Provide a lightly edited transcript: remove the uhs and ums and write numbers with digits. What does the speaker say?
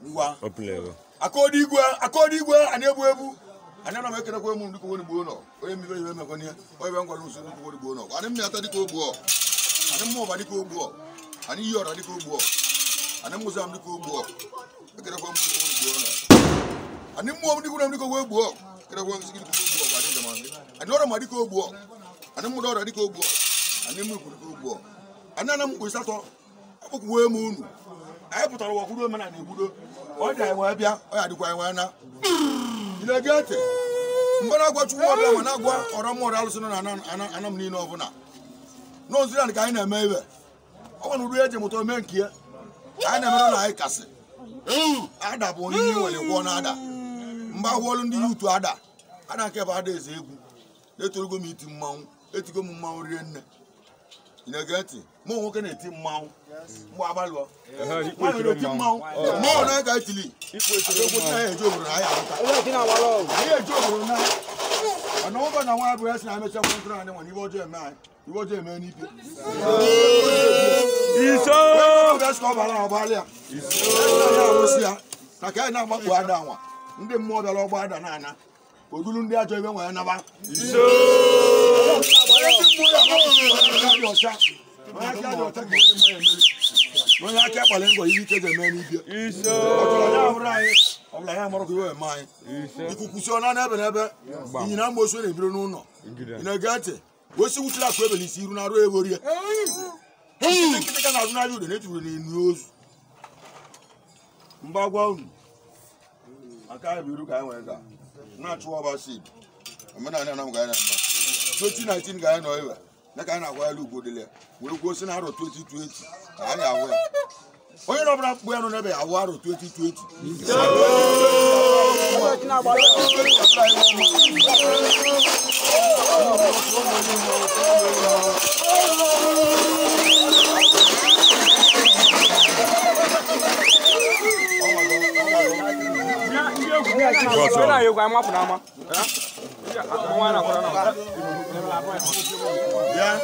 ngwa akodi igwe ani ebu ani na mekere ko mu ndiko woni gbo no oye mi be me ko ni oye be ngwa nusu ndiko woni gbo no ani mi ata diko gbo ani mo ba diko gbo ani yora diko gbo ani mo zam diko gbo kere ko mu ndiko woni gbo no ani mo ndiko wo gbo kere ko ngi diko gbo ba de jamani ani ora ma diko gbo ani mo dora diko gbo ani mo diko gbo ani na mo ko sato abuku we mu unu ai putara wo kudo mena na ebudo o da enwe bia o ya dikwa enwe na ile gete mbona gwa chuwo bia ma na gwa oro mo ra luso na anam ni no buna no zira ni kai na eme ibe o wonu ru eje moto me nkie ai na mero na ai kase ada bo ni wele gwo na ada mba hwolu ndi yutu ada nke ba ada eze egwu etorugo mi iti mmanwu etigo mu mmanwu rie nne ine gete mo nwoke na eti mmanwu mgbe abalụọ mmanwu na ga itili ikpo na eje obodo na ya ata anyị eje obodo na ana ụba na nwa bụ esi na emecha mkpụrụ anyị nwa ibe ọjọọ eme anyị ibe ọjọọ eme n'ipe iso bịa ka ọ bara ọgbalị ya arụsị ya na ka anyị na-agbakpụ ada nwa ndị mmụọ bịara ọgba ada na-ana odulu ndị ajọ ebe nwa ya naba iso onye aka akpali ngọ ihe ike ga-eme n'ibia ọbụla ya mara iwe eme anyị ikuku si ọ na n'ebe n'ebe ịnyịnya mgbe na-ebiro n'ụlọ ị na-ege ntị osi wuchiri akụ ebe n'isi iru na-arụ eborie nkịtị ka na-azụ n'ahịa ude na-eturu n'enu ozu mba gwa unu aka anyị bụ iru ka anyị nwere ga na-achụ ọba seed omenala na m ga anyị na-eme 2019 ga anyị nọ iwe ka anyị na-agwa ya ugbo dịle were kwuo si na arọ 2020 ka anyị awụ ya onye na ọbụla mkpụ ya nọ n'ebe awụ arọ 2020 Yeah,